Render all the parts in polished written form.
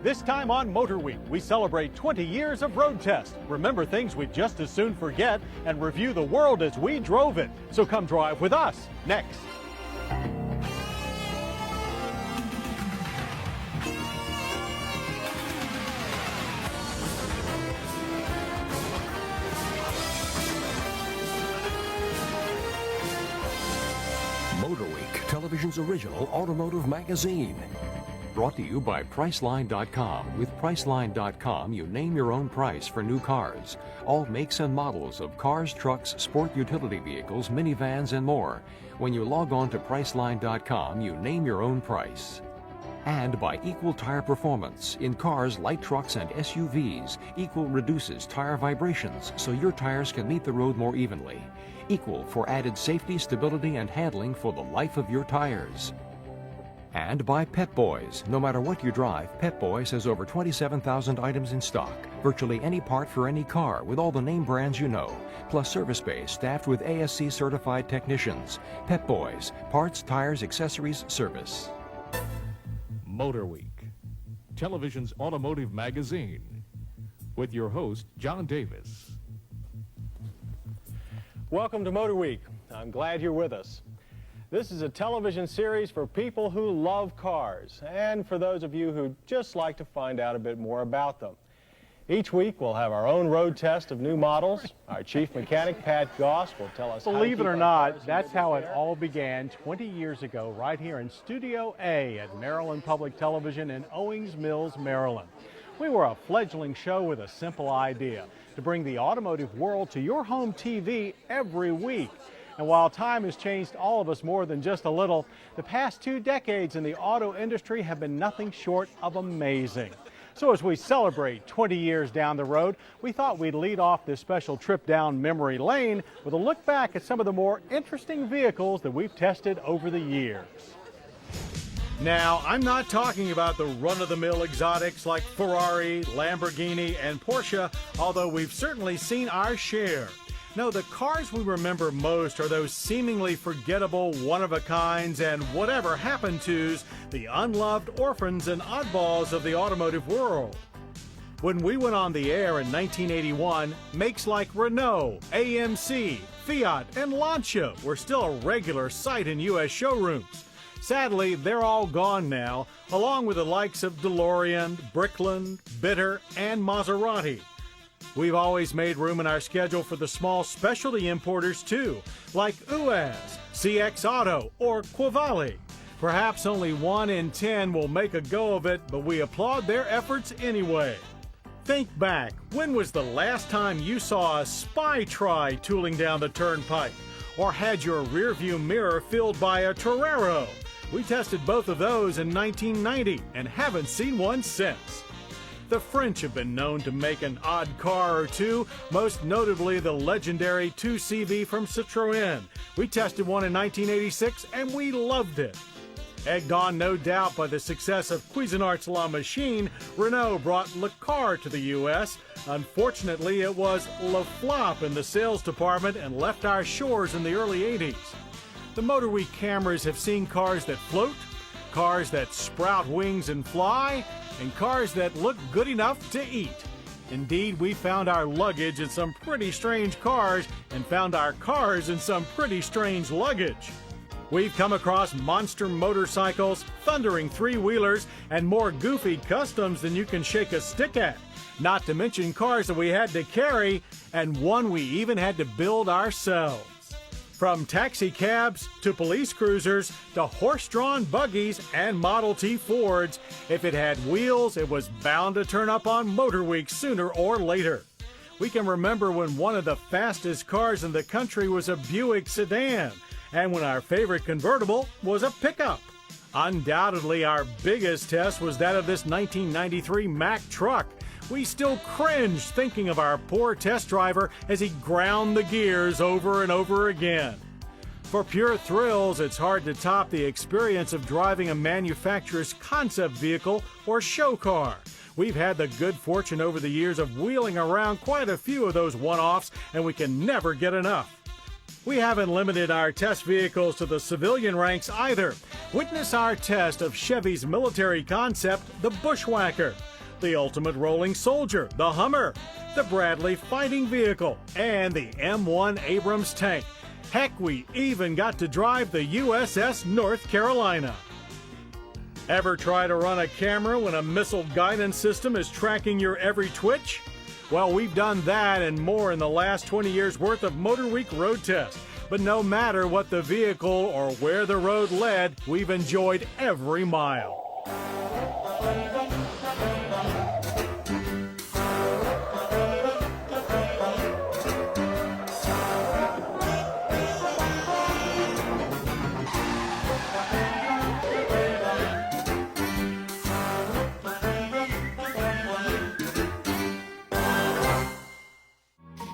This time on Motor Week, we celebrate 20 years of road test, remember things we just as soon forget, and review the world as we drove it. So come drive with us next. Motor Week, television's original automotive magazine. Brought to you by Priceline.com. With Priceline.com, you name your own price for new cars. All makes and models of cars, trucks, sport utility vehicles, minivans, and more. When you log on to Priceline.com, you name your own price. And by Equal Tire Performance. In cars, light trucks, and SUVs, Equal reduces tire vibrations so your tires can meet the road more evenly. Equal for added safety, stability, and handling for the life of your tires. And by Pep Boys. No matter what you drive, Pep Boys has over 27,000 items in stock. Virtually any part for any car with all the name brands you know. Plus service bays staffed with ASC certified technicians. Pep Boys. Parts, tires, accessories, service. Motor Week, television's automotive magazine, with your host, John Davis. Welcome to Motor Week. I'm glad you're with us. This is a television series for people who love cars and for those of you who just like to find out a bit more about them. Each week we'll have our own road test of new models. Our chief mechanic, Pat Goss, will tell us Believe it or not, that's how it all began 20 years ago right here in Studio A at Maryland Public Television in Owings Mills, Maryland. We were a fledgling show with a simple idea: to bring the automotive world to your home TV every week. And while time has changed all of us more than just a little, the past 2 decades in the auto industry have been nothing short of amazing. So as we celebrate 20 years down the road, we thought we'd lead off this special trip down memory lane with a look back at some of the more interesting vehicles that we've tested over the years. Now, I'm not talking about the run-of-the-mill exotics like Ferrari, Lamborghini, and Porsche, although we've certainly seen our share. No, the cars we remember most are those seemingly forgettable one-of-a-kinds and whatever happened to's, the unloved orphans and oddballs of the automotive world. When we went on the air in 1981, makes like Renault, AMC, Fiat, and Lancia were still a regular sight in U.S. showrooms. Sadly, they're all gone now, along with the likes of DeLorean, Brickland, Bitter, and Maserati. We've always made room in our schedule for the small specialty importers too, like UAZ, CX Auto, or Quavali. Perhaps only 1 in 10 will make a go of it, but we applaud their efforts anyway. Think back, when was the last time you saw a Spy Tri tooling down the turnpike? Or had your rearview mirror filled by a Torero? We tested both of those in 1990 and haven't seen one since. The French have been known to make an odd car or two, most notably the legendary 2CV from Citroën. We tested one in 1986 and we loved it. Egged on no doubt by the success of Cuisinart's La Machine, Renault brought Le Car to the U.S. Unfortunately, it was Le Flop in the sales department and left our shores in the early 80s. The Motor Week cameras have seen cars that float, cars that sprout wings and fly, and cars that look good enough to eat. Indeed, we found our luggage in some pretty strange cars and found our cars in some pretty strange luggage. We've come across monster motorcycles, thundering three-wheelers, and more goofy customs than you can shake a stick at. Not to mention cars that we had to carry, and one we even had to build ourselves. From taxi cabs to police cruisers to horse-drawn buggies and Model T Fords, if it had wheels, it was bound to turn up on Motor Week sooner or later. We can remember when one of the fastest cars in the country was a Buick sedan, and when our favorite convertible was a pickup. Undoubtedly, our biggest test was that of this 1993 Mack truck. We still cringe thinking of our poor test driver as he ground the gears over and over again. For pure thrills, it's hard to top the experience of driving a manufacturer's concept vehicle or show car. We've had the good fortune over the years of wheeling around quite a few of those one-offs, and we can never get enough. We haven't limited our test vehicles to the civilian ranks either. Witness our test of Chevy's military concept, the Bushwhacker. the ultimate rolling soldier, the Hummer, the Bradley fighting vehicle, and the M1 Abrams tank. Heck, we even got to drive the USS North Carolina. Ever try to run a camera when a missile guidance system is tracking your every twitch? Well, we've done that and more in the last 20 years worth of Motor Week road tests. But no matter what the vehicle or where the road led, we've enjoyed every mile.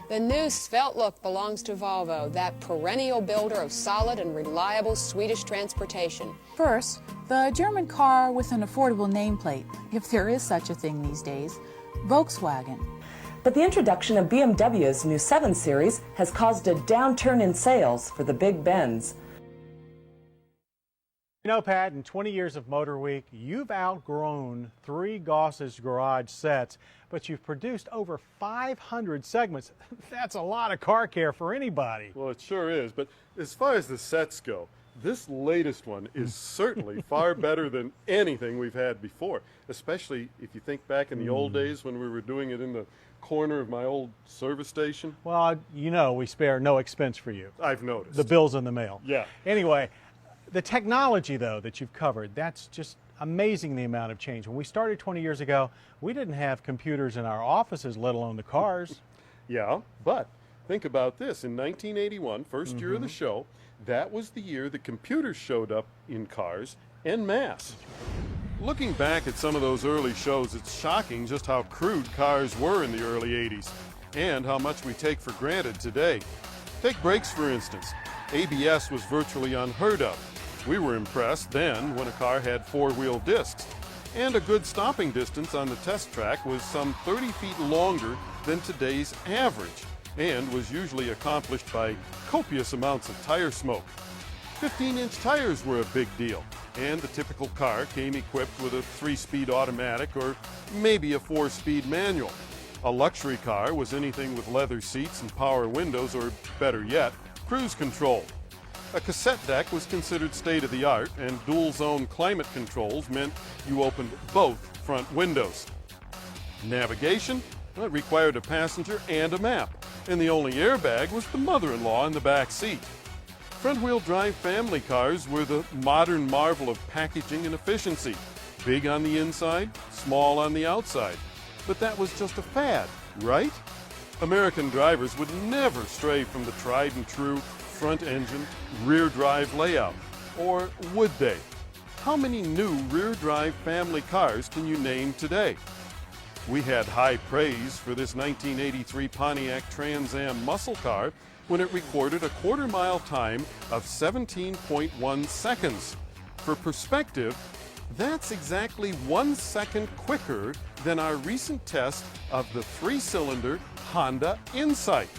The new svelte look belongs to Volvo, that perennial builder of solid and reliable Swedish transportation. First, the German car with an affordable nameplate, if there is such a thing these days, Volkswagen. But the introduction of BMW's new 7 Series has caused a downturn in sales for the Big Benz. You know, Pat, in 20 years of Motor Week, you've outgrown 3 Goss's Garage sets, but you've produced over 500 segments. That's a lot of car care for anybody. Well, it sure is, but as far as the sets go, this latest one is certainly far better than anything we've had before, especially if you think back in the old days when we were doing it in the corner of my old service station. Well, you know we spare no expense for you. I've noticed. The bill's in the mail. Yeah. Anyway, the technology, though, that you've covered, that's just amazing, the amount of change. When we started 20 years ago, we didn't have computers in our offices, let alone the cars. Yeah, but think about this. In 1981, first year of the show, that was the year the computers showed up in cars en masse. Looking back at some of those early shows, it's shocking just how crude cars were in the early 80s and how much we take for granted today. Take brakes, for instance. ABS was virtually unheard of. We were impressed then when a car had 4-wheel discs. And a good stopping distance on the test track was some 30 feet longer than today's average, and was usually accomplished by copious amounts of tire smoke. 15-inch tires were a big deal, and the typical car came equipped with a 3-speed automatic or maybe a 4-speed manual. A luxury car was anything with leather seats and power windows, or better yet, cruise control. A cassette deck was considered state-of-the-art, and dual-zone climate controls meant you opened both front windows. Navigation? Well, it required a passenger and a map, and the only airbag was the mother-in-law in the back seat. Front-wheel drive family cars were the modern marvel of packaging and efficiency. Big on the inside, small on the outside. But that was just a fad, right? American drivers would never stray from the tried and true front-engine, rear-drive layout. Or would they? How many new rear-drive family cars can you name today? We had high praise for this 1983 Pontiac Trans Am muscle car when it recorded a quarter-mile time of 17.1 seconds. For perspective, that's exactly 1 second quicker than our recent test of the 3-cylinder Honda Insight.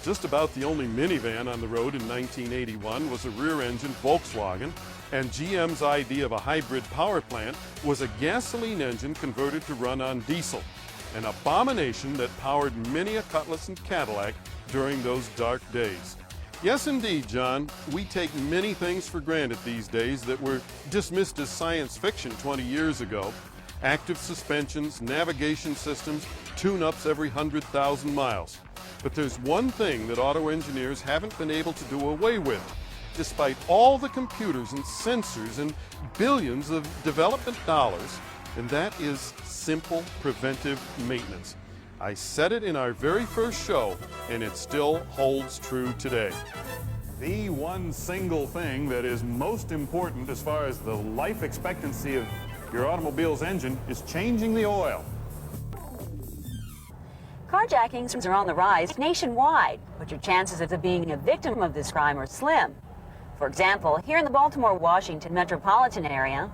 Just about the only minivan on the road in 1981 was a rear-engine Volkswagen, and GM's idea of a hybrid power plant was a gasoline engine converted to run on diesel, an abomination that powered many a Cutlass and Cadillac during those dark days. Yes, indeed, John, we take many things for granted these days that were dismissed as science fiction 20 years ago. Active suspensions, navigation systems, tune-ups every 100,000 miles. But there's one thing that auto engineers haven't been able to do away with, despite all the computers and sensors and billions of development dollars, and that is simple preventive maintenance. I said it in our very first show, and it still holds true today. The one single thing that is most important as far as the life expectancy of your automobile's engine is changing the oil. Carjackings are on the rise nationwide, but your chances of being a victim of this crime are slim. For example, here in the Baltimore-Washington metropolitan area,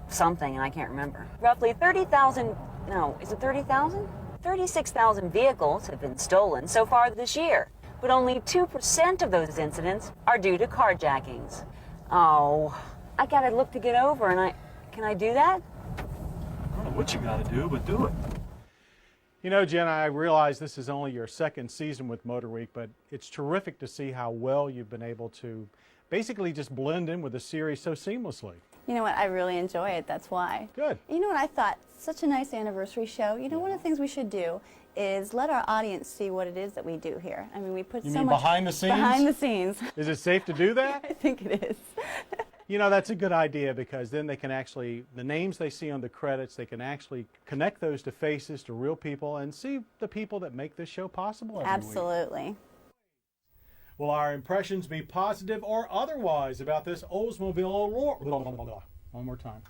I can't remember, roughly 30,000, no, is it 30,000? 36,000 vehicles have been stolen so far this year, but only 2% of those incidents are due to carjackings. Oh, I gotta look to get over, and can I do that? what you got to do, but do it. You know, Jen, I realize this is only your second season with Motor Week, but it's terrific to see how well you've been able to basically just blend in with the series so seamlessly. You know what? I really enjoy it. That's why. Good. You know what I thought? Such a nice anniversary show. You know, one of the things we should do is let our audience see what it is that we do here. I mean, we put You so mean much behind the scenes? behind the scenes. Is it safe to do that? I think it is. You know, that's a good idea because then they can actually, the names they see on the credits, they can actually connect those to faces, to real people, and see the people that make this show possible every week. Absolutely. Will our impressions be positive or otherwise about this Oldsmobile Aurora? One more time.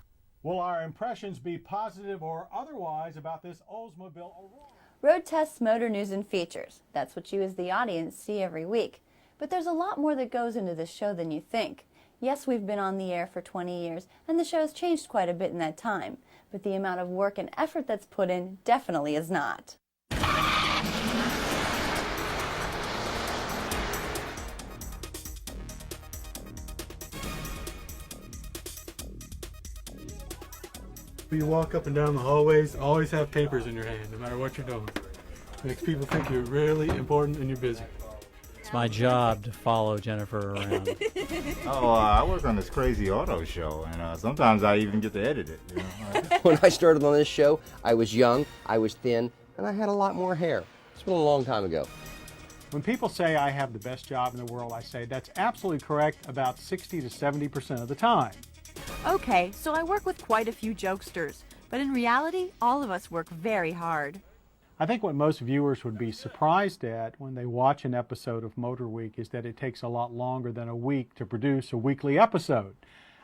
Will our impressions be positive or otherwise about this Oldsmobile Aurora? Road Tests, motor news, and features. That's what you as the audience see every week. But there's a lot more that goes into this show than you think. Yes, we've been on the air for 20 years, and the show's changed quite a bit in that time. But the amount of work and effort that's put in definitely is not. You walk up and down the hallways, always have papers in your hand, no matter what you're doing. Makes people think you're really important and you're busy. It's my job to follow Jennifer around. I work on this crazy auto show, and sometimes I even get to edit it. You know? When I started on this show, I was young, I was thin, and I had a lot more hair. It's been a long time ago. When people say I have the best job in the world, I say that's absolutely correct about 60 to 70% of the time. Okay, so I work with quite a few jokesters, but in reality, all of us work very hard. I think what most viewers would be surprised at when they watch an episode of Motor Week is that it takes a lot longer than a week to produce a weekly episode.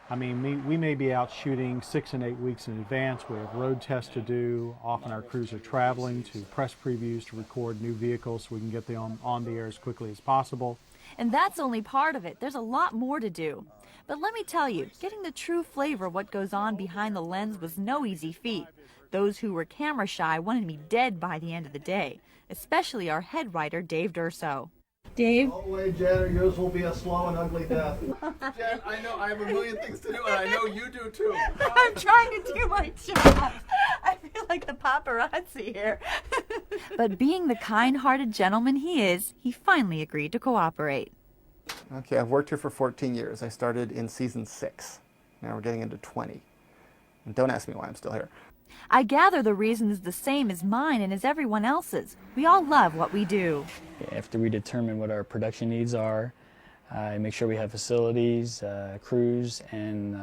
I mean, we may be out shooting 6 and 8 weeks in advance. We have road tests to do. Often our crews are traveling to press previews to record new vehicles so we can get them on the air as quickly as possible. And that's only part of it. There's a lot more to do. But let me tell you, getting the true flavor of what goes on behind the lens was no easy feat. Those who were camera shy wanted me dead by the end of the day, especially our head writer, Dave Durso. Dave? Don't worry, Jen, or yours will be a slow and ugly death. Jen, I know I have a million things to do, and I know you do too. I'm trying to do my job. I feel like the paparazzi here. But being the kind-hearted gentleman he is, he finally agreed to cooperate. Okay, I've worked here for 14 years. I started in season 6. Now we're getting into 20. And don't ask me why I'm still here. I gather the reason is the same as mine and as everyone else's. We all love what we do. After we determine what our production needs are, make sure we have facilities, crews, and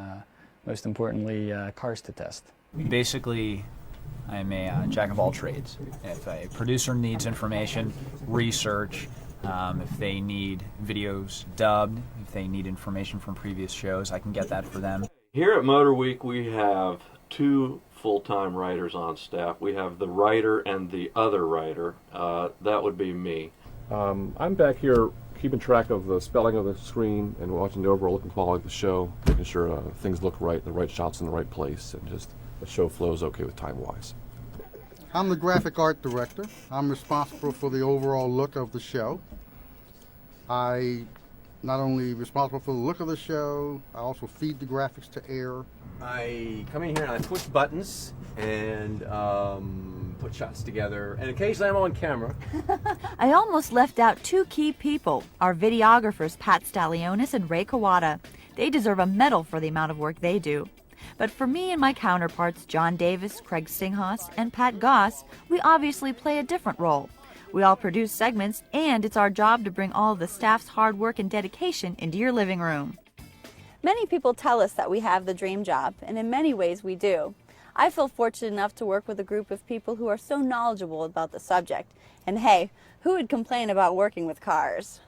most importantly, cars to test. Basically, I'm a jack of all trades. If a producer needs information, research, if they need videos dubbed, if they need information from previous shows, I can get that for them. Here at Motor Week, we have 2 full-time writers on staff. We have the writer and the other writer. That would be me. I'm back here keeping track of the spelling of the screen and watching the overall look and quality of the show, making sure things look right, the right shots in the right place, and just the show flows okay with time-wise. I'm the graphic art director. I'm responsible for the overall look of the show. I not only responsible for the look of the show, I also feed the graphics to air. I come in here and I push buttons and put shots together, and occasionally I'm on camera. I almost left out 2 key people, our videographers Pat Stallionis and Ray Kawada. They deserve a medal for the amount of work they do. But for me and my counterparts, John Davis, Craig Singhaus, and Pat Goss, we obviously play a different role. We all produce segments, and it's our job to bring all of the staff's hard work and dedication into your living room. Many people tell us that we have the dream job, and in many ways we do. I feel fortunate enough to work with a group of people who are so knowledgeable about the subject. And hey, who would complain about working with cars?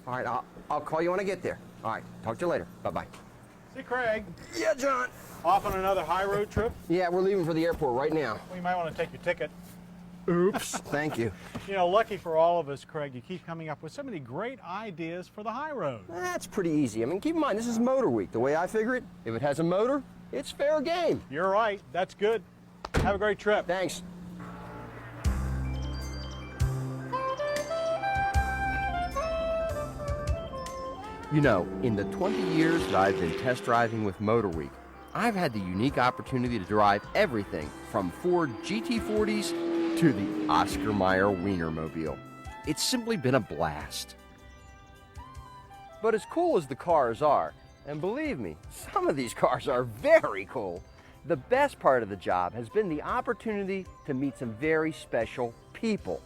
All right, I'll call you when I get there. All right, talk to you later. Bye-bye. See Craig. Yeah, John. Off on another high road trip? Yeah, we're leaving for the airport right now. Well, you might want to take your ticket. Oops. Thank you. You know, lucky for all of us, Craig, you keep coming up with so many great ideas for the high road. That's pretty easy. I mean, keep in mind, this is Motor Week. The way I figure it, if it has a motor, it's fair game. You're right. That's good. Have a great trip. Thanks. You know, in the 20 years that I've been test driving with Motor Week, I've had the unique opportunity to drive everything from Ford GT40s to the Oscar Mayer Wienermobile. It's simply been a blast. But as cool as the cars are, and believe me, some of these cars are very cool, the best part of the job has been the opportunity to meet some very special people.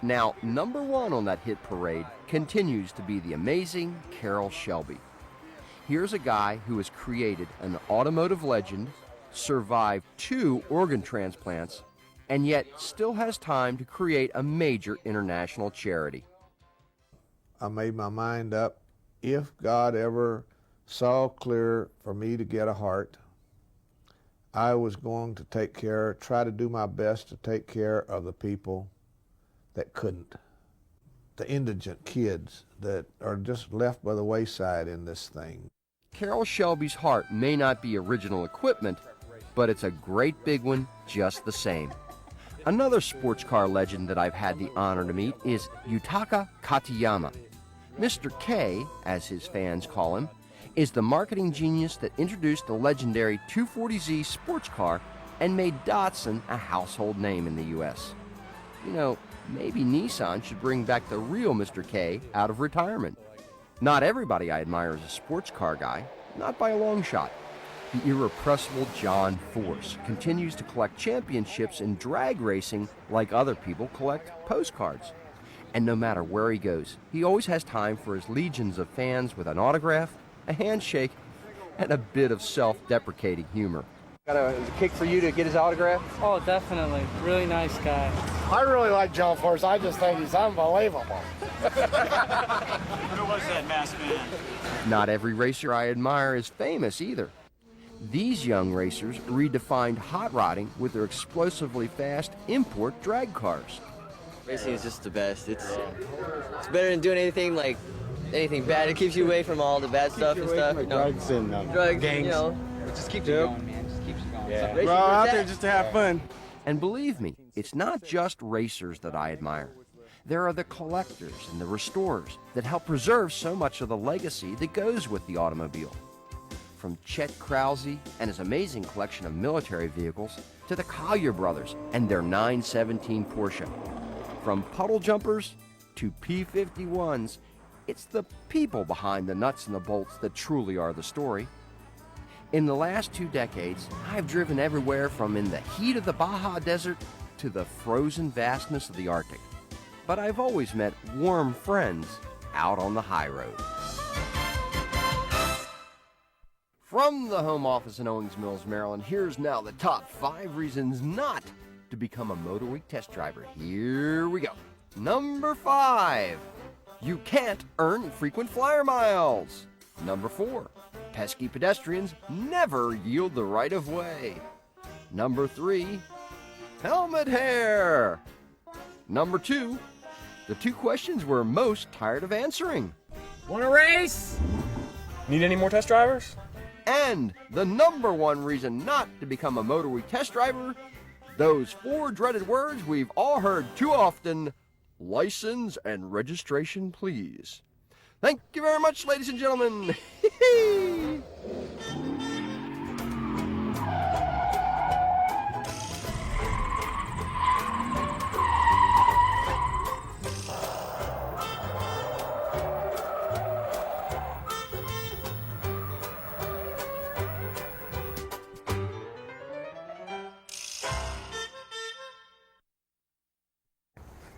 Now, number one on that hit parade continues to be the amazing Carroll Shelby. Here's a guy who has created an automotive legend, survived 2 organ transplants, and yet still has time to create a major international charity. I made my mind up, if God ever saw clear for me to get a heart, I was going to try to do my best to take care of the people that couldn't. The indigent kids that are just left by the wayside in this thing. Carroll Shelby's heart may not be original equipment, but it's a great big one just the same. Another sports car legend that I've had the honor to meet is Yutaka Katayama. Mr. K, as his fans call him, is the marketing genius that introduced the legendary 240Z sports car and made Datsun a household name in the U.S. You know, maybe Nissan should bring back the real Mr. K out of retirement. Not everybody I admire is a sports car guy, not by a long shot. The irrepressible John Force continues to collect championships in drag racing like other people collect postcards. And no matter where he goes, he always has time for his legions of fans with an autograph, a handshake, and a bit of self-deprecating humor. Got a kick for you to get his autograph? Oh, definitely. Really nice guy. I really like John Force. I just think he's unbelievable. Who was that masked man? Not every racer I admire is famous either. These young racers redefined hot rodding with their explosively fast import drag cars. Racing is just the best. It's better than doing anything bad. It keeps you away from all the bad stuff and stuff. Drugs and drugs, gangs. You know. It just keeps you going, man. It just keeps you going. Yeah. We're all out there just to have fun. And believe me, it's not just racers that I admire. There are the collectors and the restorers that help preserve so much of the legacy that goes with the automobile. From Chet Krause and his amazing collection of military vehicles to the Collier brothers and their 917 Porsche. From puddle jumpers to P-51s, it's the people behind the nuts and the bolts that truly are the story. In the last 2 decades, I've driven everywhere from in the heat of the Baja Desert to the frozen vastness of the Arctic. But I've always met warm friends out on the high road. From the home office in Owings Mills, Maryland, here's now the top 5 reasons not to become a Motor Week test driver. Here we go. Number 5, you can't earn frequent flyer miles. Number 4, pesky pedestrians never yield the right of way. Number 3, helmet hair. Number 2, the 2 questions we're most tired of answering. Want to race? Need any more test drivers? And the number 1 reason not to become a Motor Week test driver, those 4 dreaded words we've all heard too often: license and registration, please. Thank you very much, ladies and gentlemen.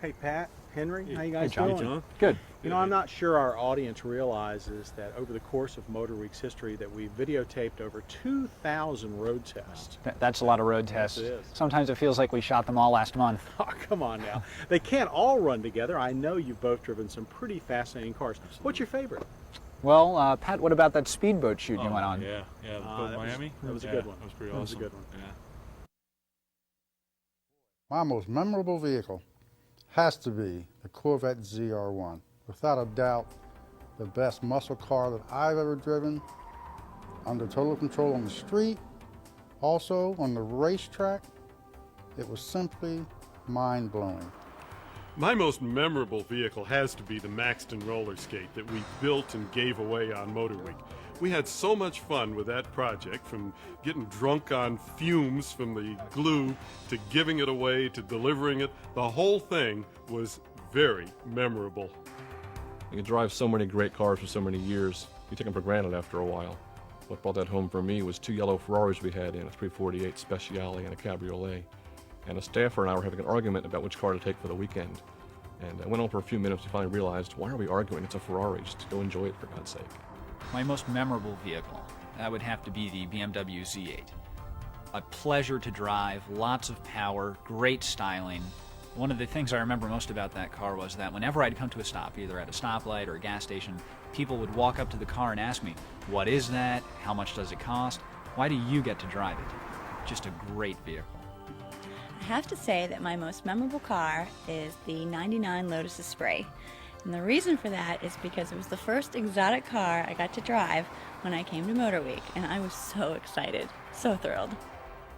Hey, Pat, Henry, how you guys Johnny, doing? John. Good. You know, I'm not sure our audience realizes that over the course of Motor Week's history that we videotaped over 2,000 road tests. That's a lot of road tests. Yes, it is. Sometimes it feels like we shot them all last month. Oh, come on now. They can't all run together. I know you've both driven some pretty fascinating cars. What's your favorite? Well, Pat, what about that speedboat shoot you went on? Yeah, the boat Miami. That was a good one. That was pretty That awesome. was a good one. Yeah. My most memorable vehicle has to be the Corvette ZR1. Without a doubt, the best muscle car that I've ever driven, under total control on the street, also on the racetrack. It was simply mind-blowing. My most memorable vehicle has to be the Maxton roller skate that we built and gave away on Motor Week. We had so much fun with that project, from getting drunk on fumes from the glue to giving it away to delivering it. The whole thing was very memorable. You can drive so many great cars for so many years, you take them for granted after a while. What brought that home for me was 2 yellow Ferraris we had in, a 348 Speciale and a Cabriolet. And a staffer and I were having an argument about which car to take for the weekend. And it went on for a few minutes. We finally realized, why are we arguing? It's a Ferrari. Just go enjoy it, for God's sake. My most memorable vehicle, that would have to be the BMW Z8. A pleasure to drive, lots of power, great styling. One of the things I remember most about that car was that whenever I'd come to a stop, either at a stoplight or a gas station, people would walk up to the car and ask me, what is that? How much does it cost? Why do you get to drive it? Just a great vehicle. I have to say that my most memorable car is the 99 Lotus Esprit. And the reason for that is because it was the first exotic car I got to drive when I came to Motor Week, and I was so excited, so thrilled.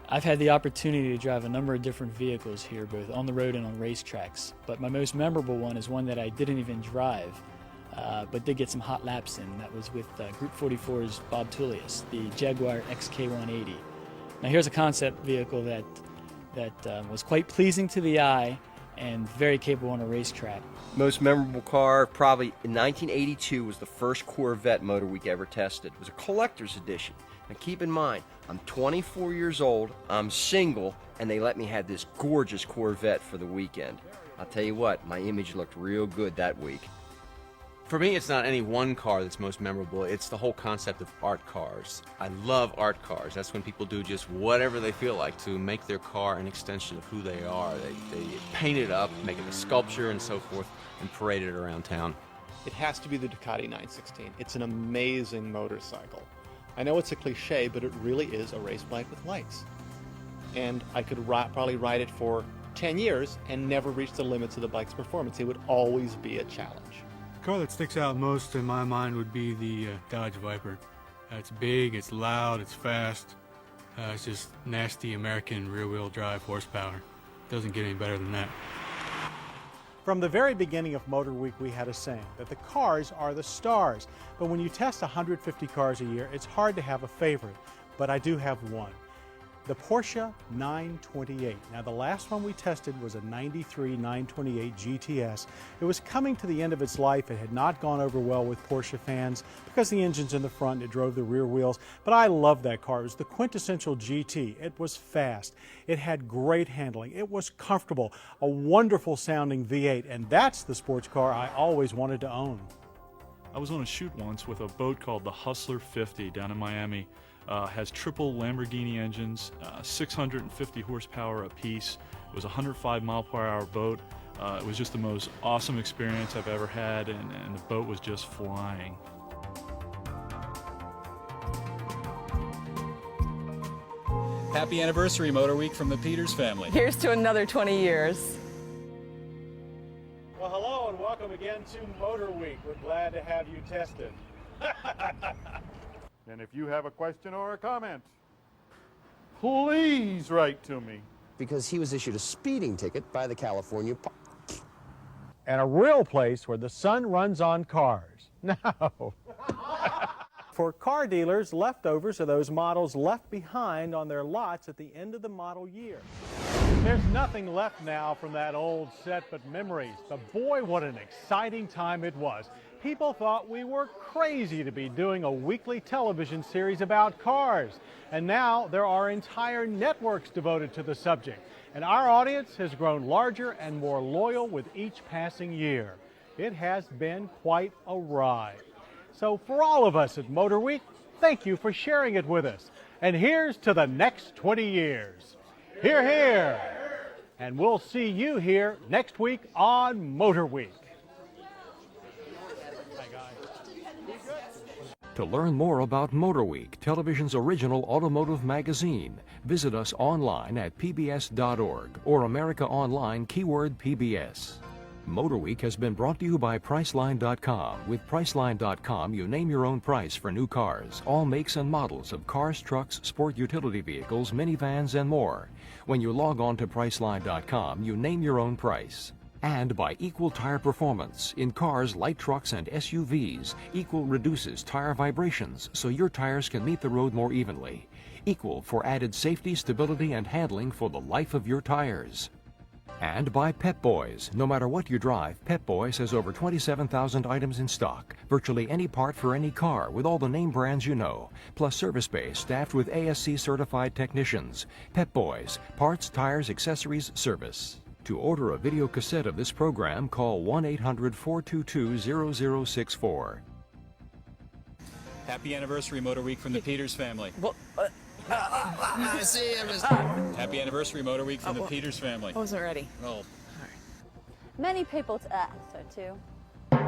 I've had the opportunity to drive a number of different vehicles here, both on the road and on racetracks. But my most memorable one is one that I didn't even drive, but did get some hot laps in. That was with Group 44's Bob Tullius, the Jaguar XK180. Now here's a concept vehicle that was quite pleasing to the eye and very capable on a racetrack. Most memorable car, probably in 1982, was the first Corvette Motor Week ever tested. It was a collector's edition. Now keep in mind, I'm 24 years old, I'm single, and they let me have this gorgeous Corvette for the weekend. I'll tell you what, my image looked real good that week. For me, it's not any one car that's most memorable. It's the whole concept of art cars. I love art cars. That's when people do just whatever they feel like to make their car an extension of who they are. They paint it up, make it a sculpture and so forth, and parade it around town. It has to be the Ducati 916. It's an amazing motorcycle. I know it's a cliche, but it really is a race bike with lights. And I could probably ride it for 10 years and never reach the limits of the bike's performance. It would always be a challenge. The car that sticks out most in my mind would be the Dodge Viper. It's big, it's loud, it's fast. It's just nasty American rear-wheel drive horsepower. Doesn't get any better than that. From the very beginning of Motor Week, we had a saying that the cars are the stars. But when you test 150 cars a year, it's hard to have a favorite. But I do have one. The Porsche 928. Now, the last one we tested was a 93 928 GTS. It was coming to the end of its life. It had not gone over well with Porsche fans because the engine's in the front, it drove the rear wheels. But I loved that car. It was the quintessential GT. It was fast. It had great handling. It was comfortable. A wonderful sounding V8. And that's the sports car I always wanted to own. I was on a shoot once with a boat called the Hustler 50 down in Miami. Has triple Lamborghini engines, 650 horsepower apiece. It was a 105 mile per hour boat. It was just the most awesome experience I've ever had, and the boat was just flying. Happy anniversary, Motor Week, from the Peters family. Here's to another 20 years. Well, hello and welcome again to Motor Week. We're glad to have you tested. And if you have a question or a comment, please write to me. Because he was issued a speeding ticket by the California And a real place where the sun runs on cars. No. For car dealers, leftovers are those models left behind on their lots at the end of the model year. There's nothing left now from that old set but memories. But boy, what an exciting time it was. People thought we were crazy to be doing a weekly television series about cars. And now there are entire networks devoted to the subject. And our audience has grown larger and more loyal with each passing year. It has been quite a ride. So for all of us at Motor Week, thank you for sharing it with us. And here's to the next 20 years. Hear, hear. And we'll see you here next week on Motor Week. To learn more about Motor Week, television's original automotive magazine, visit us online at pbs.org or America Online keyword PBS. Motor Week has been brought to you by Priceline.com. With Priceline.com, you name your own price for new cars, all makes and models of cars, trucks, sport utility vehicles, minivans, and more. When you log on to Priceline.com, you name your own price. And by Equal Tire Performance. In cars, light trucks, and SUVs, Equal reduces tire vibrations so your tires can meet the road more evenly. Equal for added safety, stability, and handling for the life of your tires. And by Pep Boys. No matter what you drive, Pep Boys has over 27,000 items in stock. Virtually any part for any car with all the name brands you know. Plus service bays staffed with ASC certified technicians. Pep Boys. Parts, tires, accessories, service. To order a video cassette of this program, call 1-800-422-0064. Happy anniversary, Motor Week from the Peters family. See you, Happy anniversary, Motor Week from the Peters family. I wasn't ready. Oh. Many people, so 2, 3,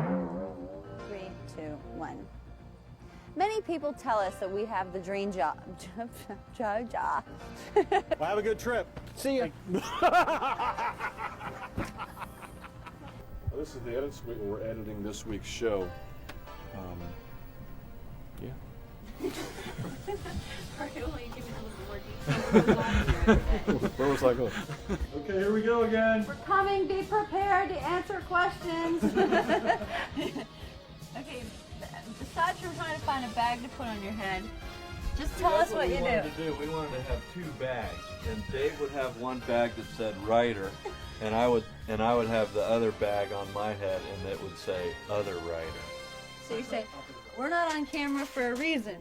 2, 1. Many people tell us that we have the dream job. Well, have a good trip. See ya. This is the edit suite where we're editing this week's show. Yeah. Where was I going? Okay, here we go again. We're coming. Be prepared to answer questions. Okay, besides from trying to find a bag to put on your head, just tell us what you do. We wanted to have 2 bags, and Dave would have one bag that said writer, and I would have the other bag on my head, and it would say other writer. So you say, we're not on camera for a reason.